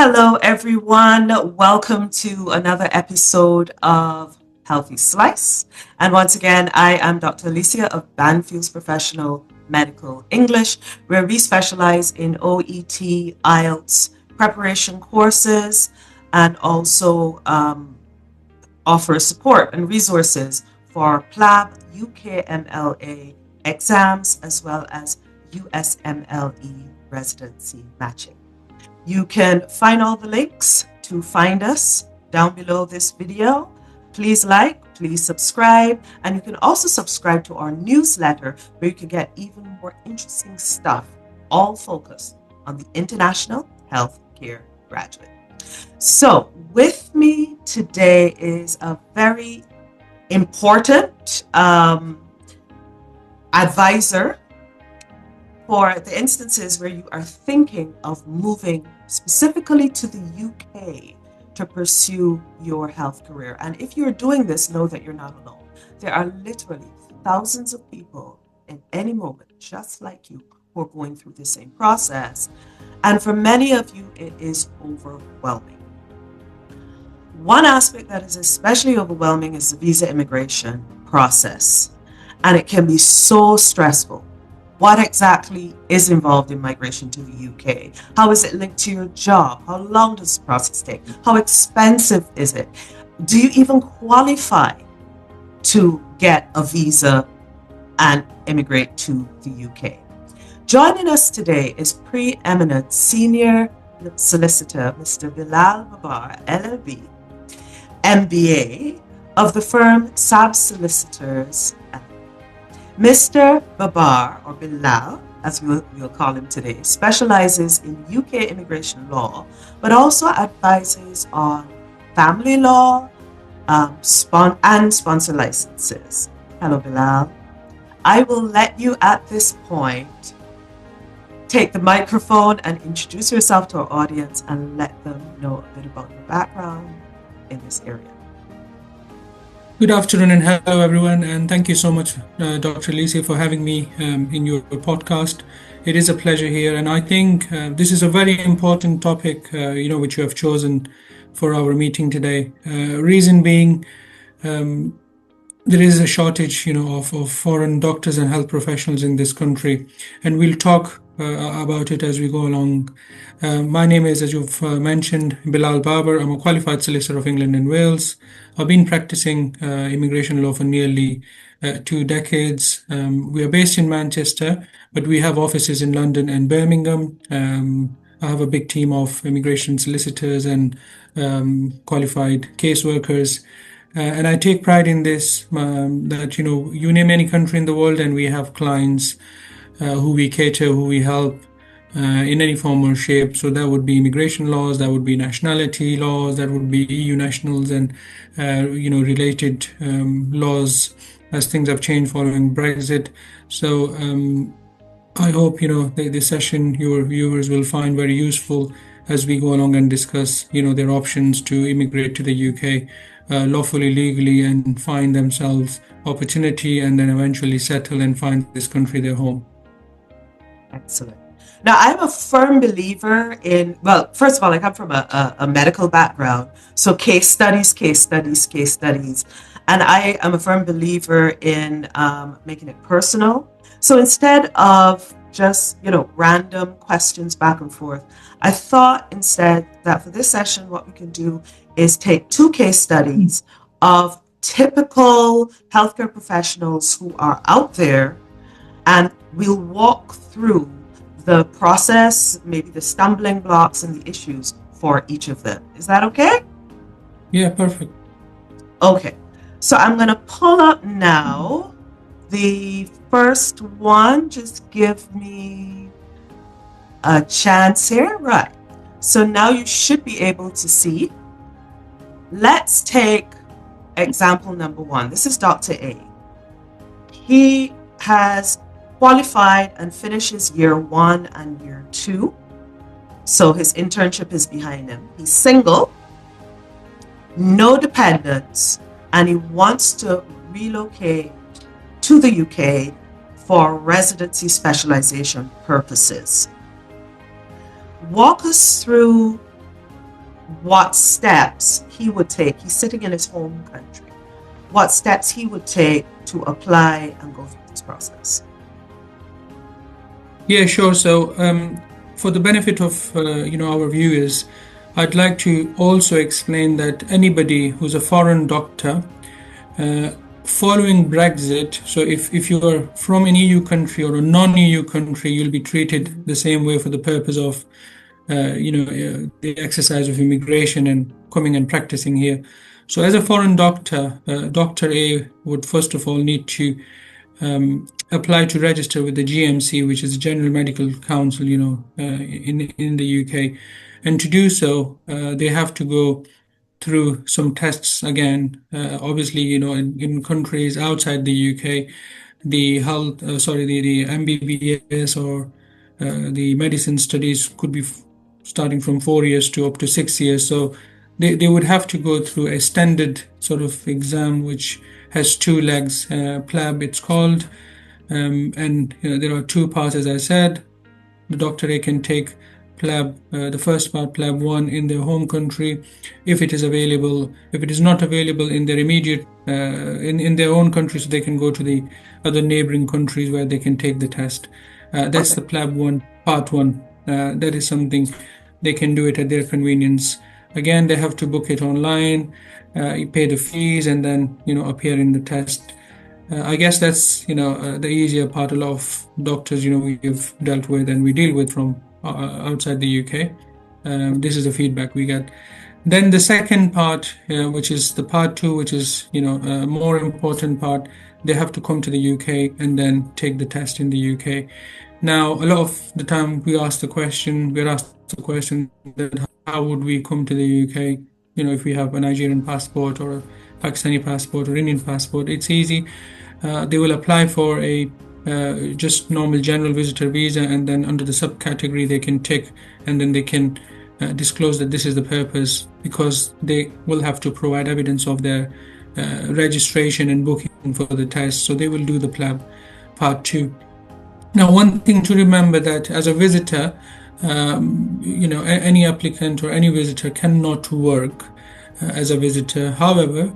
Hello, everyone. Welcome to another episode of Healthy Slice. And once again, I am Dr. Alecia of Banfield's Professional Medical English, where we specialize in OET, IELTS preparation courses, and also offer support and resources for PLAB, UKMLA exams, as well as USMLE residency matching. You can find all the links to find us down below this video. Please like, please subscribe, and you can also subscribe to our newsletter where you can get even more interesting stuff, all focused on the international healthcare graduate. So with me today is a very important advisor for the instances where you are thinking of moving specifically to the UK to pursue your health career. And if you're doing this, know that you're not alone. There are literally thousands of people in any moment, just like you, who are going through the same process. And for many of you, it is overwhelming. One aspect that is especially overwhelming is the visa immigration process. And it can be so stressful. What exactly is involved in migration to the UK? How is it linked to your job? How long does the process take? How expensive is it? Do you even qualify to get a visa and immigrate to the UK? Joining us today is preeminent senior solicitor, Mr. Bilal Babar, LLB, MBA, of the firm SAB Solicitors. Mr. Babar, or Bilal, as we'll call him today, specializes in UK immigration law, but also advises on family law and sponsor licenses. Hello, Bilal. I will let you at this point take the microphone and introduce yourself to our audience and let them know a bit about your background in this area. Good afternoon and hello everyone, and thank you so much, Dr. Alecia, for having me in your podcast. It is a pleasure here, and I think this is a very important topic, which you have chosen for our meeting today. Reason being, there is a shortage, of foreign doctors and health professionals in this country, and we'll talk about it as we go along. My name is, as you've mentioned, Bilal Babar. I'm a qualified solicitor of England and Wales. I've been practicing immigration law for nearly 2 decades. We are based in Manchester, but we have offices in London and Birmingham. I have a big team of immigration solicitors and qualified caseworkers. And I take pride in this, that, you name any country in the world and we have clients who we cater, who we help in any form or shape. So that would be immigration laws, that would be nationality laws, that would be EU nationals and, related laws as things have changed following Brexit. So I hope, this session your viewers will find very useful as we go along and discuss, their options to immigrate to the UK lawfully, legally, and find themselves opportunity and then eventually settle and find this country their home. Excellent. Now, I'm a firm believer in, well, first of all, I come from a medical background. So case studies. And I am a firm believer in making it personal. So instead of just, random questions back and forth, I thought instead that for this session, what we can do is take 2 case studies of typical healthcare professionals who are out there, and we'll walk through the process, maybe the stumbling blocks and the issues for each of them. Is that okay? Yeah, perfect. Okay, so I'm going to pull up now the first one. Just give me a chance here. Right. So now you should be able to see. Let's take example number 1. This is Dr. A. He has qualified and finishes year 1 and year 2. So his internship is behind him. He's single, no dependents, and he wants to relocate to the UK for residency specialization purposes. Walk us through what steps he would take. He's sitting in his home country. What steps he would take to apply and go through this process. Yeah, sure. So, for the benefit of our viewers, I'd like to also explain that anybody who's a foreign doctor, uh, following Brexit, so if you are from an EU country or a non-EU country, you'll be treated the same way for the purpose of the exercise of immigration and coming and practicing here. So, as a foreign doctor, Dr. A would first of all need to apply to register with the GMC, which is the General Medical Council, in the UK. And to do so, they have to go through some tests again. Obviously, in countries outside the UK, the MBBS or the medicine studies could be starting from 4 years to up to 6 years. So they would have to go through a standard sort of exam, which has two legs, PLAB it's called. And there are two parts, as I said. The Dr. A can take PLAB, the first part, PLAB 1, in their home country, if it is available. If it is not available in their immediate, in their own country, so they can go to the other neighboring countries where they can take the test. That's the PLAB 1, part 1. That is something they can do it at their convenience. Again, they have to book it online, you pay the fees, and then appear in the test. I guess that's the easier part. A lot of doctors we've dealt with and we deal with from outside the UK. This is the feedback we get. Then the second part, which is the part 2, which is a more important part. They have to come to the UK and then take the test in the UK. Now, a lot of the time we're asked the question that how would we come to the UK? If we have a Nigerian passport or a Pakistani passport or Indian passport, it's easy. They will apply for a just normal general visitor visa, and then under the subcategory they can tick, and then they can disclose that this is the purpose, because they will have to provide evidence of their registration and booking for the test. So they will do the PLAB part 2. Now, one thing to remember, that as a visitor, any applicant or any visitor cannot work as a visitor. However,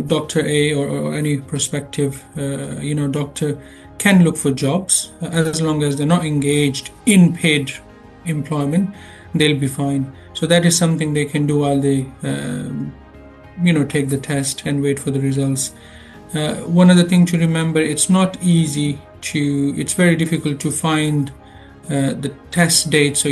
Dr. A or any prospective, doctor can look for jobs as long as they're not engaged in paid employment. They'll be fine. So that is something they can do while they, take the test and wait for the results. One other thing to remember: it's very difficult to find the test date. So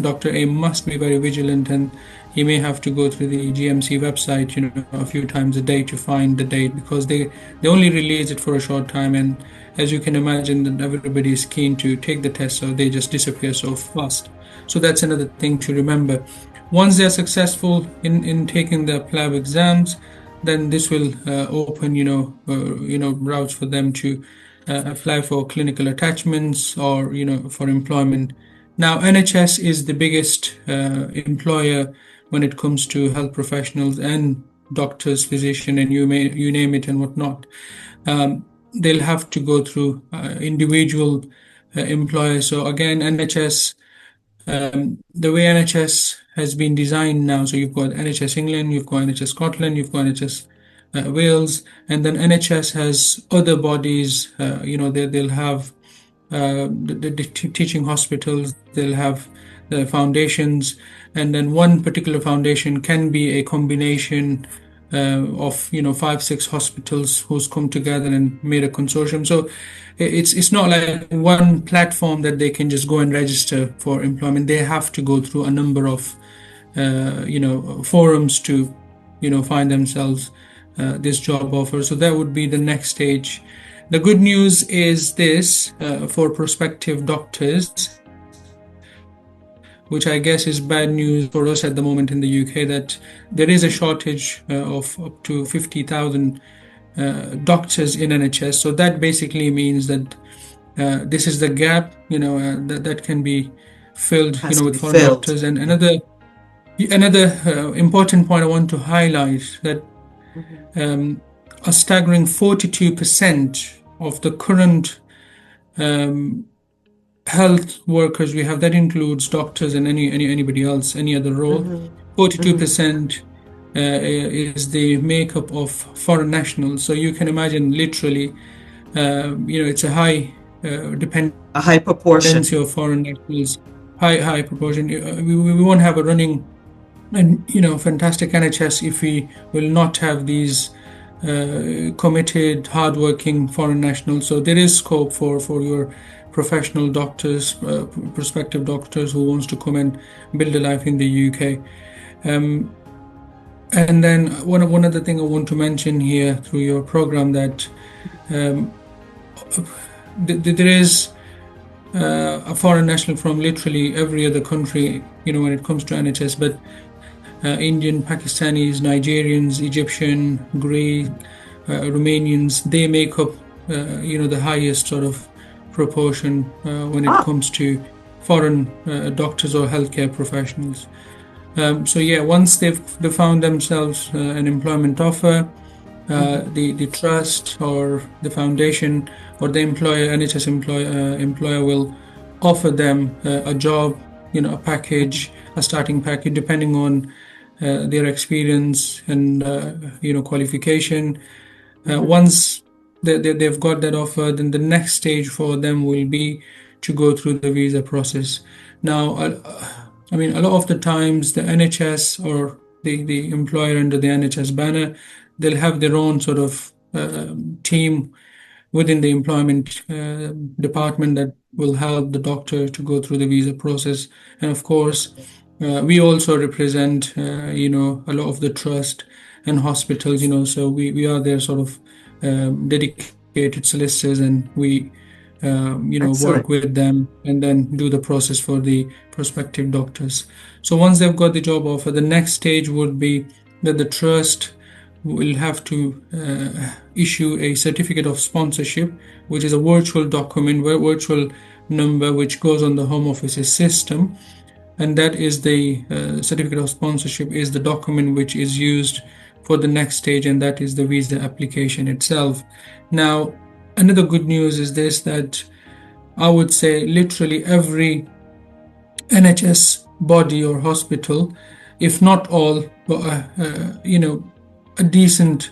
Dr. A must be very vigilant, and he may have to go through the GMC website, a few times a day to find the date, because they only release it for a short time. And as you can imagine, that everybody is keen to take the test, so they just disappear so fast. So that's another thing to remember. Once they're successful in taking the PLAB exams, then this will open, routes for them to apply for clinical attachments or, for employment. Now, NHS is the biggest employer when it comes to health professionals and doctors, physician, and you name it and whatnot. They'll have to go through individual employers. So again, NHS, the way NHS has been designed now, so you've got NHS England, you've got NHS Scotland, you've got NHS Wales, and then NHS has other bodies. They'll have the teaching hospitals, they'll have the foundations, and then one particular foundation can be a combination of 5-6 hospitals who's come together and made a consortium. So it's not like one platform that they can just go and register for employment. They have to go through a number of forums to find themselves this job offer. So that would be the next stage. The good news is this, for prospective doctors, which I guess is bad news for us at the moment in the UK, that there is a shortage of up to 50,000 doctors in NHS. So that basically means that this is the gap, that can be filled, with foreign doctors. And another important point I want to highlight, that a staggering 42% of the current health workers we have, that includes doctors and anybody else, any other role, Mm-hmm. 42% is the makeup of foreign nationals. So you can imagine literally, it's a high A high dependency proportion. of foreign nationals, high proportion. We won't have a running and fantastic NHS if we will not have these committed, hardworking foreign nationals. So there is scope for your professional doctors, prospective doctors who wants to come and build a life in the UK. Um, and then one other thing I want to mention here through your program that um, there is a foreign national from literally every other country, when it comes to NHS, but Indian, Pakistanis, Nigerians, Egyptian, Greek, Romanians, they make up, the highest sort of proportion when it Ah. comes to foreign doctors or healthcare professionals. So yeah, once they found themselves an employment offer, Mm-hmm. the trust or the foundation or the employer, NHS employer will offer them a job, a package, a starting package, depending on their experience and qualification. Mm-hmm. Once they've got that offer, then the next stage for them will be to go through the visa process. Now, I mean, a lot of the times the NHS or the employer under the NHS banner, they'll have their own sort of team within the employment department that will help the doctor to go through the visa process. And of course, we also represent, a lot of the trust and hospitals, so we are their sort of dedicated solicitors and we, work Excellent. with them and then do the process for the prospective doctors. So once they've got the job offer, the next stage would be that the trust will have to issue a certificate of sponsorship, which is a virtual document, virtual number, which goes on the Home Office's system. And that is the certificate of sponsorship is the document which is used for the next stage, and that is the visa application itself. Now, another good news is this that I would say literally every NHS body or hospital, if not all, but a decent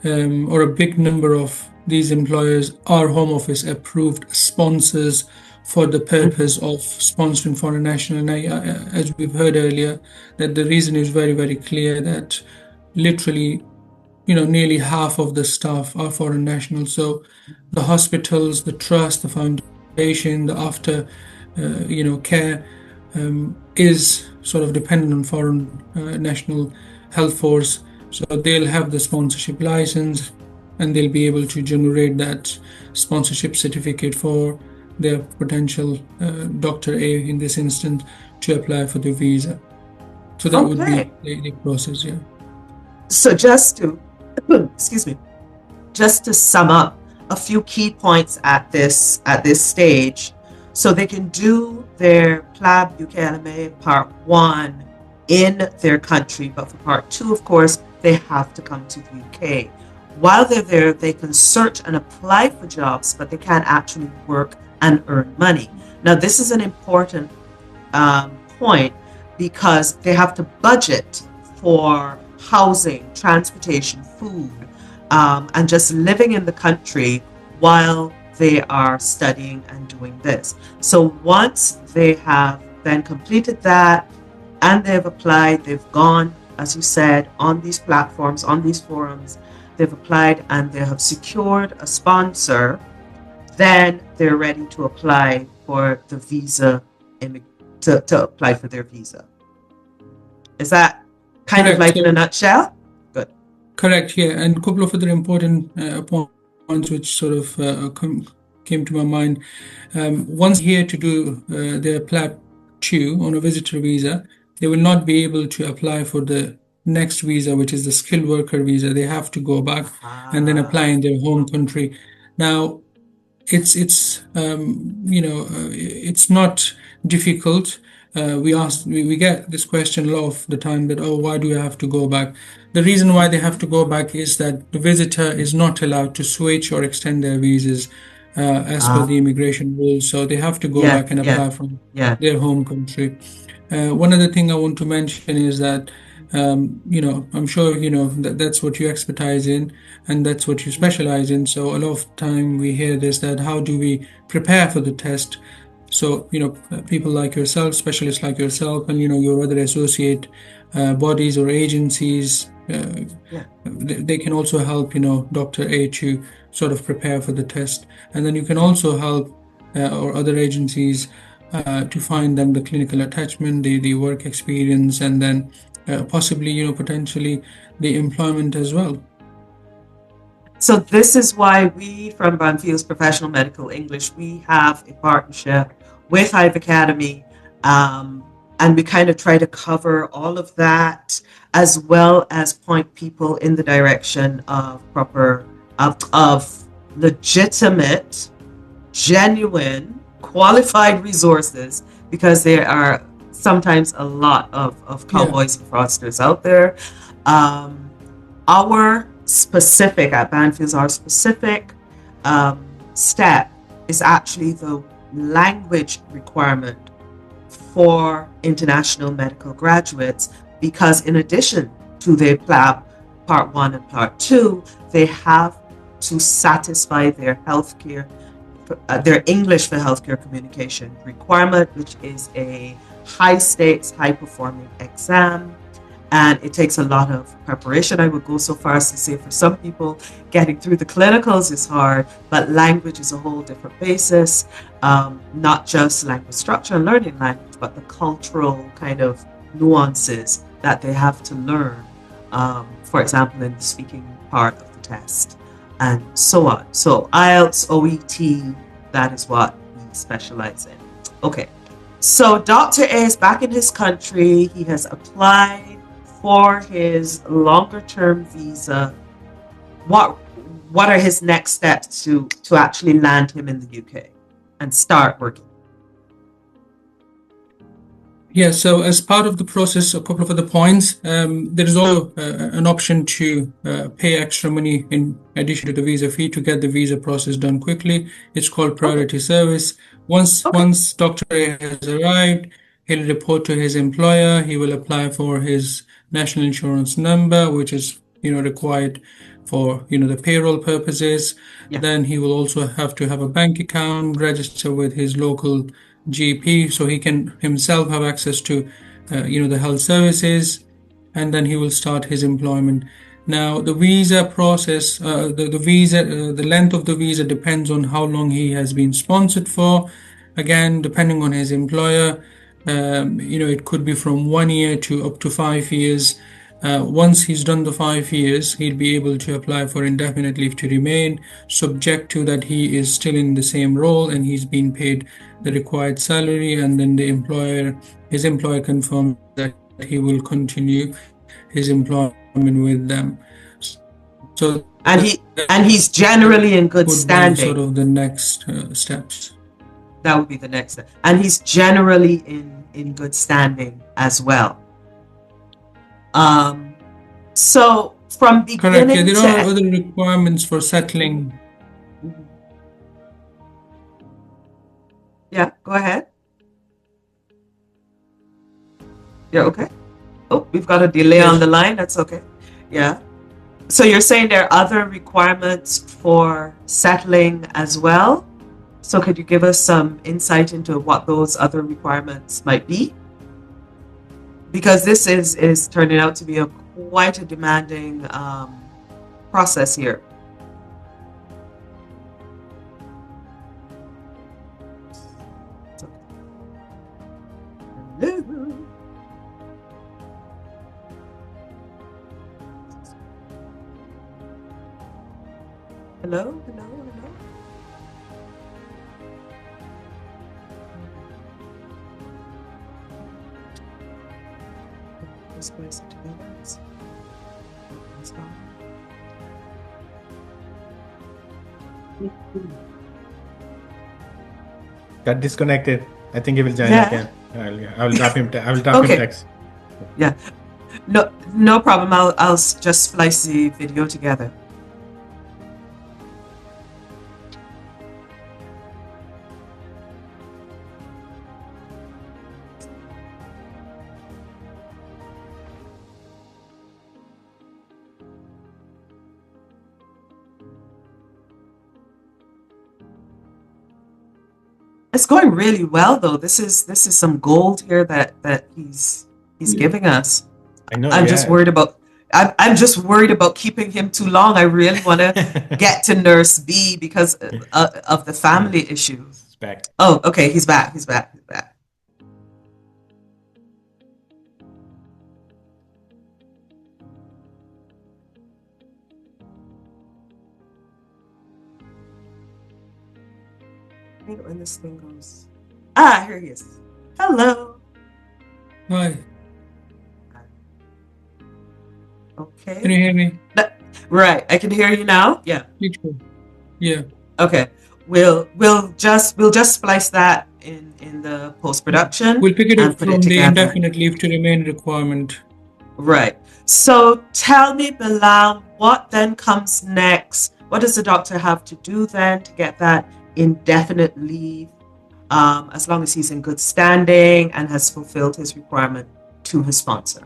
or a big number of these employers are Home Office approved sponsors for the Mm-hmm. purpose of sponsoring foreign national. And as we've heard earlier, that the reason is very, very clear that literally, nearly half of the staff are foreign nationals. So the hospitals, the trust, the foundation, the after, care is sort of dependent on foreign national health force. So they'll have the sponsorship license and they'll be able to generate that sponsorship certificate for their potential Dr. A in this instance to apply for the visa. So that would be Okay. the process, yeah. So just to, excuse me, just to sum up a few key points at this stage, so they can do their PLAB UKLMA Part 1 in their country, but for Part 2, of course, they have to come to the UK. While they're there, they can search and apply for jobs, but they can't actually work and earn money. Now, this is an important point because they have to budget for housing, transportation, food, and just living in the country while they are studying and doing this. So once they have then completed that and they've applied, they've gone, as you said, on these platforms, on these forums, they've applied and they have secured a sponsor, then they're ready to apply for the visa, to apply for their visa. Is that kind of Correct. like in a So nutshell? Good. correct, yeah. And a couple of other important points which sort of came to my mind. Once here to do their PLAB 2 on a visitor visa, they will not be able to apply for the next visa, which is the skilled worker visa. They have to go back and then apply Ah, in their home country. Now, it's not difficult. We get this question a lot of the time that, oh, why do you have to go back? The reason why they have mhm, to go back is that the visitor is not allowed to switch or extend their visas. as per the immigration rules. So they have to go Yeah, back and yeah, apply from yeah. their home country. One other thing I want to mention is that, I'm sure, that's what you expertise in and that's what you specialize in. So a lot of time we hear this, that how do we prepare for the test? So, people like yourself, specialists like yourself, and, your other associate bodies or agencies, Yeah. they can also help, Dr. A to sort of prepare for the test. And then you can Yeah. also help or other agencies to find them the clinical attachment, the work experience, and then possibly, potentially the employment as well. So this is why we from Banfield's Professional Medical English, we have a partnership with Hive Academy, and we kind of try to cover all of that as well as point people in the direction of of legitimate, genuine, qualified resources, because there are sometimes a lot of Yeah. cowboys and fraudsters out there. Um, our specific at Banfields, our specific step is actually the language requirement for international medical graduates, because in addition to their PLAB Part 1 and Part 2, they have to satisfy their healthcare, their English for healthcare communication requirement, which is a high stakes, high performing exam. And it takes a lot of preparation. I would go so far as to say for some people, getting through the clinicals is hard, but language is a whole different basis. Not just language structure and learning language, but the cultural kind of nuances that they have to learn, for example, in the speaking part of the test, and so on. So IELTS, OET, that is what we specialize in. Okay, so Dr. A is back in his country. He has applied for his longer term visa. What are his next steps to actually land him in the UK and start working? Yeah, so as part of the process, a couple of other points. There is also an option to pay extra money in addition to the visa fee to get the visa process done quickly. It's called Okay. priority service. Once Dr. A has arrived, he'll report to his employer. He will apply for his national insurance number, which is required for the payroll purposes. Yeah. Then he will also have to have a bank account, register with his local GP, so he can himself have access to the health services, and then he will start his employment. Now the visa process, the length of the visa depends on how long he has been sponsored for. Again, depending on his employer, it could be from 1 year to up to 5 years. Once he's done the 5 years, he'll be able to apply for indefinite leave to remain, subject to that he is still in the same role and he's been paid the required salary, and then his employer confirms that he will continue his employment with them. So and he's generally in good would be sort standing. of the next steps. That would be the next step. And he's generally in good standing as well. So from Correct. beginning Yeah, there to are other requirements for settling. Yeah, go ahead. Yeah, okay. Oh, we've got a delay on Yes. the line. That's okay. Yeah. So you're saying there are other requirements for settling as well? So could you give us some insight into what those other requirements might be? Because this is turning out to be quite a demanding process here. Hello? Hello? Hello? Hello? This place together. It's gone. Got disconnected. I think he will join Yeah. again. I will drop him. I will drop Okay. him text. Yeah. No problem. I'll just splice the video together. It's going really well, though. This is some gold here that he's giving us. I know, I'm just worried about I'm just worried about keeping him too long. I really want to get to Nurse B because of the family issues. It's back. Oh, okay, he's back. He's back. He's back. I hate when this thing goes. Ah, here he is. Hello. Hi, Okay. can you hear me? Right, I can hear you now. Yeah. Yeah. Okay. We'll just splice that in the post production We'll pick it and up put from it the together. indefinite leave to remain requirement. Right. So tell me, Bilal, what then comes next? What does the doctor have to do then to get that indefinite leave, as long as he's in good standing and has fulfilled his requirement to his sponsor?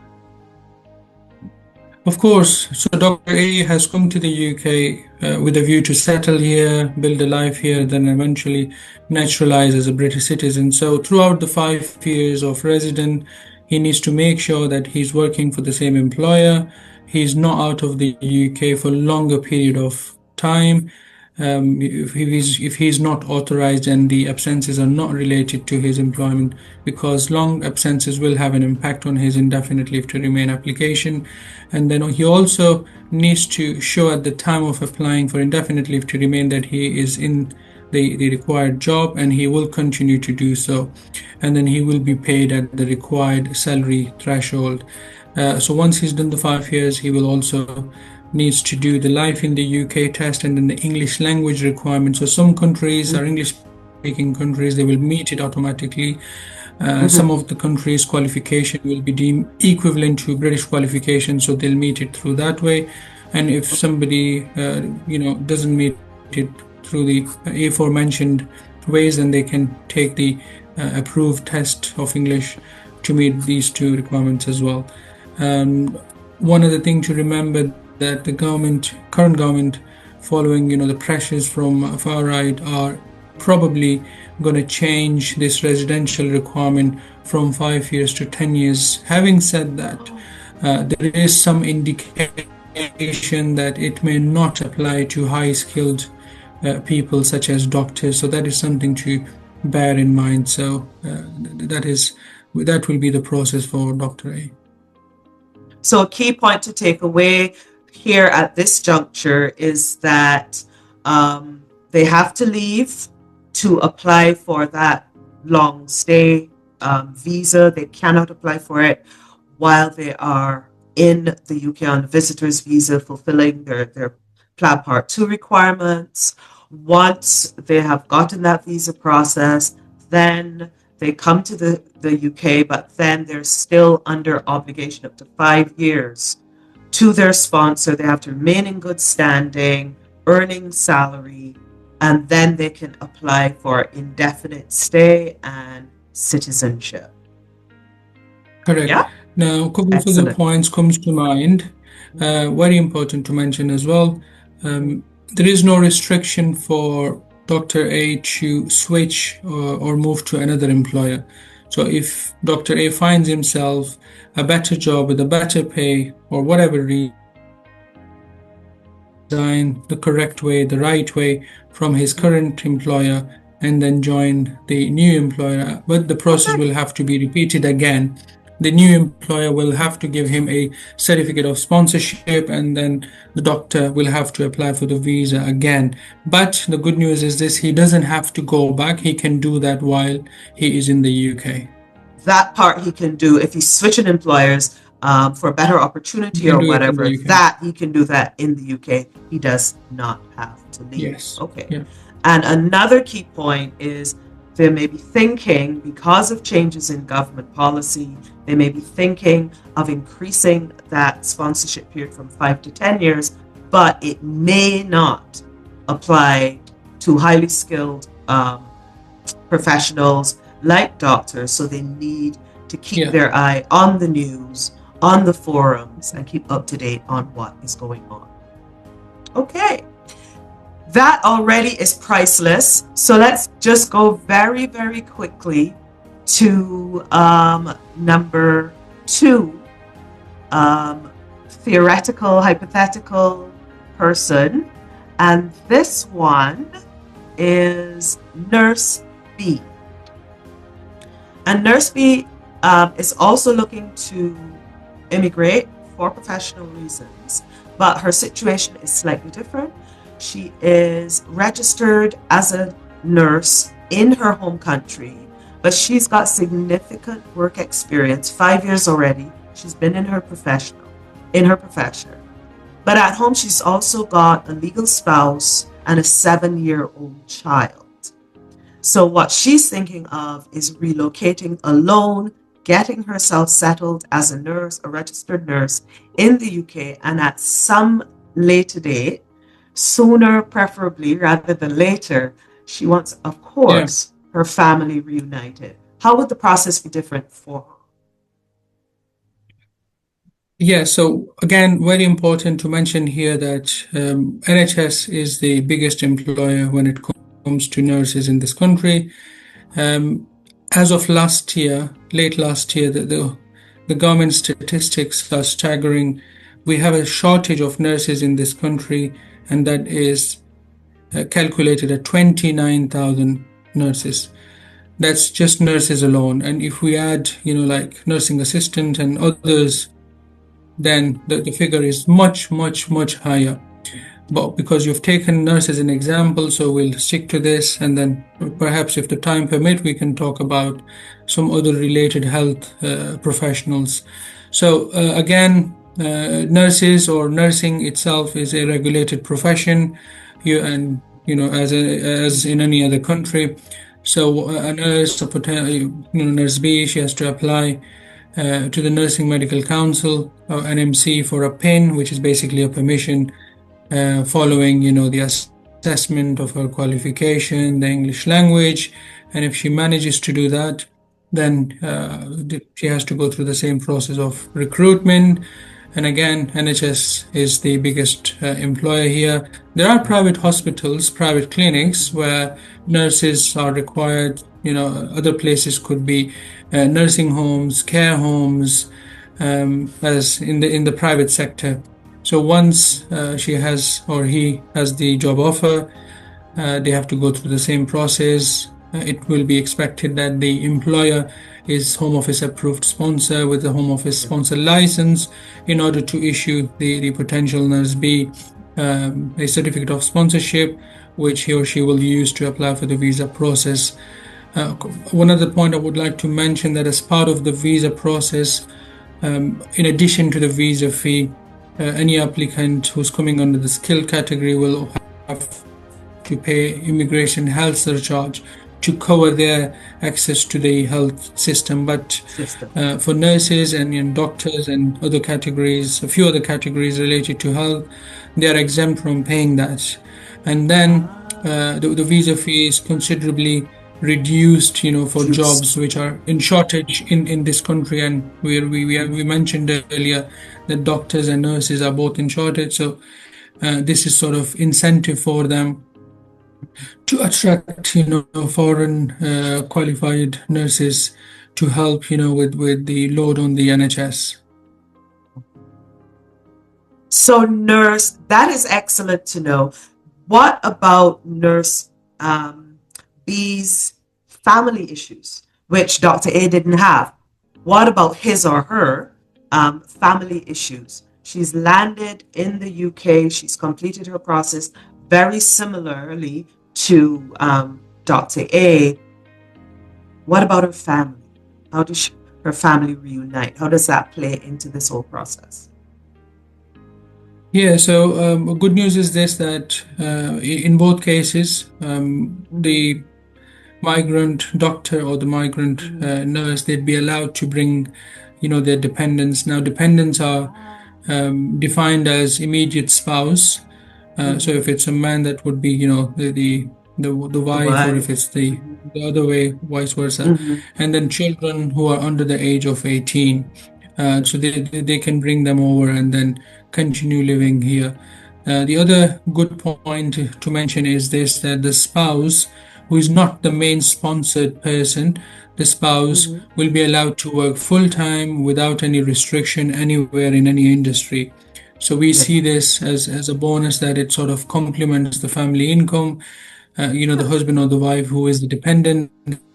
Of course, so Dr. A has come to the UK with a view to settle here, build a life here, then eventually naturalize as a British citizen. So throughout the 5 years of resident, he needs to make sure that he's working for the same employer. He's not out of the UK for a longer period of time. If he's not authorized and the absences are not related to his employment, because long absences will have an impact on his indefinite leave to remain application. And then he also needs to show at the time of applying for indefinite leave to remain that he is in the required job and he will continue to do so. And then he will be paid at the required salary threshold. So once he's done the 5 years, he will also needs to do the life in the UK test and then the English language requirement. So some countries are English speaking countries, they will meet it automatically. Some of the countries' qualification will be deemed equivalent to British qualification, so they'll meet it through that way. And if somebody, doesn't meet it through the aforementioned ways, then they can take the approved test of English to meet these two requirements as well. One other thing to remember that the current government, following the pressures from far right, are probably going to change this residential requirement from 5 years to 10 years. Having said that, there is some indication that it may not apply to high skilled people such as doctors. So that is something to bear in mind. So that will be the process for Dr. A. So a key point to take away here at this juncture is that they have to leave to apply for that long stay visa. They cannot apply for it while they are in the UK on a visitor's visa, fulfilling their PLAB Part 2 requirements. Once they have gotten that visa process, then they come to the UK, but then they're still under obligation up to 5 years to their sponsor. They have to remain in good standing, earning salary, and then they can apply for indefinite stay and citizenship. Correct. Yeah. Now, a couple of other points comes to mind. Very important to mention as well. There is no restriction for Dr. A to switch or move to another employer. So if Dr. A finds himself a better job with a better pay or whatever reason, the correct way, the right way from his current employer and then join the new employer, but the process will have to be repeated again. The new employer will have to give him a certificate of sponsorship, and then the doctor will have to apply for the visa again. But the good news is this: he doesn't have to go back. He can do that while he is in the UK. That part he can do if he's switching employers for a better opportunity or whatever. That he can do that in the UK. He does not have to leave. Yes. Okay. Yeah. And another key point is they may be thinking, because of changes in government policy, they may be thinking of increasing that sponsorship period from 5 to 10 years, but it may not apply to highly skilled professionals like doctors. So they need to keep their eye on the news, on the forums, and keep up to date on what is going on. Okay. That already is priceless. So let's just go very, very quickly to number two, theoretical, hypothetical person. And this one is Nurse B. And Nurse B is also looking to immigrate for professional reasons, but her situation is slightly different. She is registered as a nurse in her home country, but she's got significant work experience, 5 years already. She's been in her profession. But at home, she's also got a legal spouse and a 7-year-old child. So what she's thinking of is relocating alone, getting herself settled as a nurse, a registered nurse in the UK, and at some later date, sooner preferably rather than later, she wants, of course, her family reunited. How would the process be different for her? Yeah, so again, very important to mention here that NHS is the biggest employer when it comes to nurses in this country. As of last year, late last year, the government statistics are staggering. We have a shortage of nurses in this country, and that is calculated at 29,000 nurses. That's just nurses alone. And if we add, like nursing assistant and others, then the figure is much, much, much higher. But because you've taken nurse as an example, so we'll stick to this, and then perhaps if the time permit, we can talk about some other related health professionals. So again, nurses or nursing itself is a regulated profession, as in any other country. So a nurse, nurse B, she has to apply to the Nursing Medical Council, or NMC, for a PIN, which is basically a permission following, the assessment of her qualification, the English language, and if she manages to do that, then she has to go through the same process of recruitment. And again, NHS is the biggest employer here. There are private hospitals, private clinics where nurses are required. Other places could be nursing homes, care homes, as in the private sector. So once she has or he has the job offer, they have to go through the same process. It will be expected that the employer is Home Office approved sponsor with the Home Office sponsor license in order to issue the potential nurse B a certificate of sponsorship, which he or she will use to apply for the visa process. One other point I would like to mention that as part of the visa process, in addition to the visa fee, any applicant who's coming under the skill category will have to pay immigration health surcharge to cover their access to the health system. But for nurses and doctors and other categories, a few other categories related to health, they are exempt from paying that. And then the visa fee is considerably reduced, for jobs which are in shortage in this country. And we mentioned earlier that doctors and nurses are both in shortage. So this is sort of incentive for them to attract, foreign qualified nurses to help, with the load on the NHS. So nurse, that is excellent to know. What about nurse B's family issues, which Dr. A didn't have? What about his or her family issues? She's landed in the UK. She's completed her process very similarly to Dr. A. What about her family? How does her family reunite? How does that play into this whole process? Yeah, so good news is this, that in both cases, the migrant doctor or the migrant nurse, they'd be allowed to bring, their dependents. Now, dependents are defined as immediate spouse. So if it's a man, that would be, the wife, or if it's the other way, vice versa. And then children who are under the age of 18. So they can bring them over and then continue living here. The other good point to mention is this, that the spouse, who is not the main sponsored person, the spouse Mm-hmm. will be allowed to work full time without any restriction anywhere in any industry. So we Yeah. see this as a bonus, that it sort of complements the family income. The Yeah. husband or the wife who is the dependent,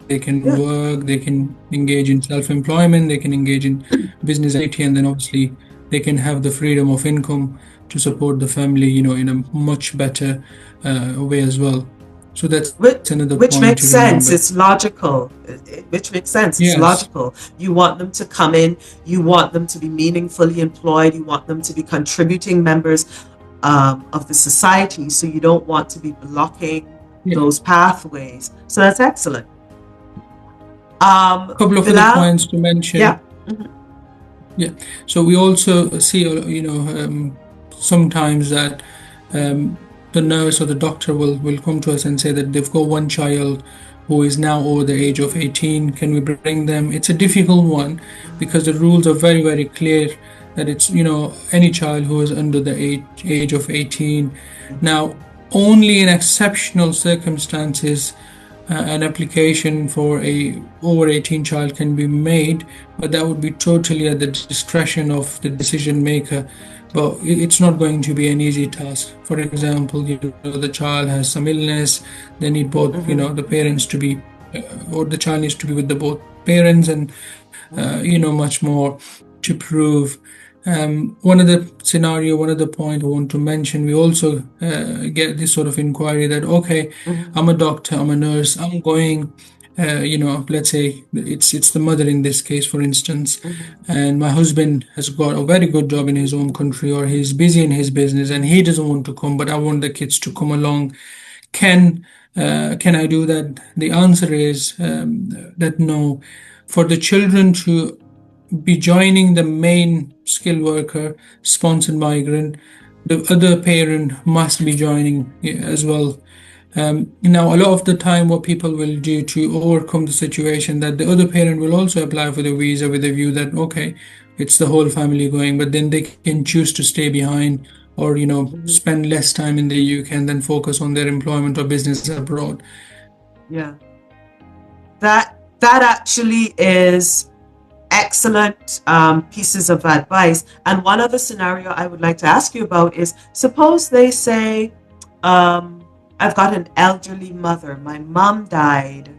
they can Yeah. work, they can engage in self-employment, they can engage in business activity, and then obviously they can have the freedom of income to support the family, in a much better way as well. So that's Which, another point which to makes remember. sense. It's logical. Which makes sense. It's Yes. logical. You want them to come in. You want them to be meaningfully employed. You want them to be contributing members of the society. So you don't want to be blocking Yeah. those pathways. So that's excellent. A couple of other Bilal? points to mention. Yeah. Mhm. Yeah. So we also see, sometimes that um, the nurse or the doctor will come to us and say that they've got one child who is now over the age of 18. Can we bring them? It's a difficult one because the rules are very, very clear that it's, any child who is under the age of 18. Now, only in exceptional circumstances an application for a over 18 child can be made, but that would be totally at the discretion of the decision maker. But it's not going to be an easy task. For example, the child has some illness, they need both, Mhm. the parents to be, or the child needs to be with the both parents, and much more to prove. One of the point I want to mention, we also get this sort of inquiry that, okay, Mhm. I'm a doctor, I'm a nurse, I'm going, let's say it's the mother in this case, for instance, Mhm. and my husband has got a very good job in his home country, or he's busy in his business and he doesn't want to come, but I want the kids to come along. Can I do that? The answer is that no. For the children to be joining the main skilled worker sponsored migrant, the other parent must be joining as well. Now, a lot of the time, what people will do to overcome the situation, that the other parent will also apply for the visa with a view that, okay, it's the whole family going, but then they can choose to stay behind, or Mhm. spend less time in the UK and then focus on their employment or business abroad. Yeah. That actually is excellent pieces of advice. And one other scenario I would like to ask you about is, suppose they say, I've got an elderly mother. My mom died.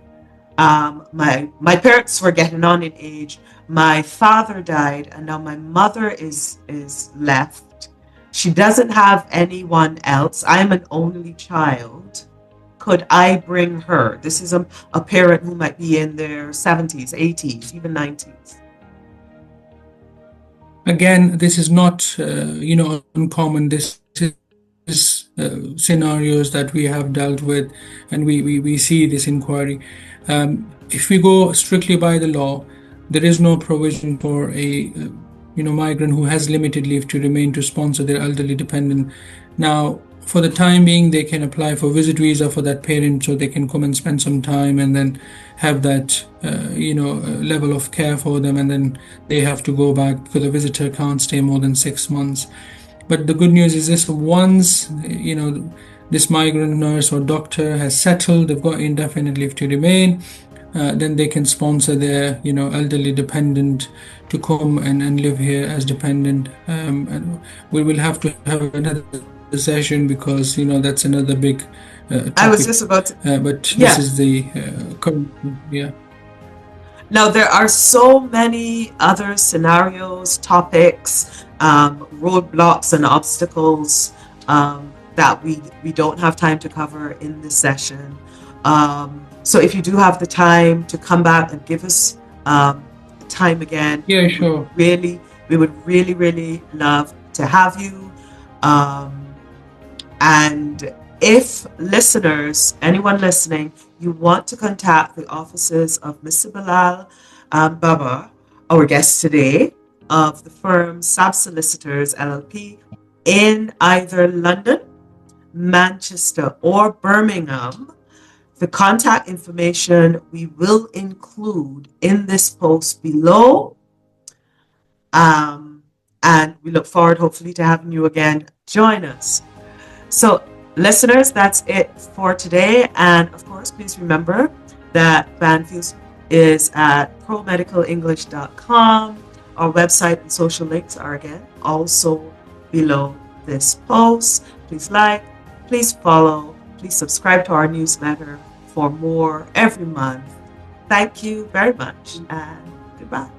My parents were getting on in age. My father died, and now my mother is left. She doesn't have anyone else. I'm an only child. Could I bring her? This is a parent who might be in their 70s, 80s, even 90s. Again, this is not, uncommon. This is scenarios that we have dealt with, and we see this inquiry. If we go strictly by the law, there is no provision for a migrant who has limited leave to remain to sponsor their elderly dependent. Now, for the time being, they can apply for visit visa for that parent, so they can come and spend some time and then have that level of care for them, and then they have to go back because the visitor can't stay more than 6 months. But the good news is this: once this migrant nurse or doctor has settled, they've got indefinite leave to remain, then they can sponsor their elderly dependent to come and live here as dependent. And we will have to have another session, because that's another big I was topic. just about to, But this yeah. is the current, yeah. Now, there are so many other scenarios, topics, roadblocks, and obstacles that we don't have time to cover in this session. So, if you do have the time to come back and give us time again, Yeah, sure. we would really, really love to have you. And if listeners, anyone listening, you want to contact the offices of Mr. Bilal Babar, our guest today, of the firm Sab Solicitors LLP in either London, Manchester, or Birmingham, the contact information we will include in this post below. And we look forward, hopefully, to having you again join us. So, listeners, that's it for today. And of course, please remember that Banfield is at promedicalenglish.com. Our website and social links are again also below this post. Please like, please follow, please subscribe to our newsletter for more every month. Thank you very much and goodbye.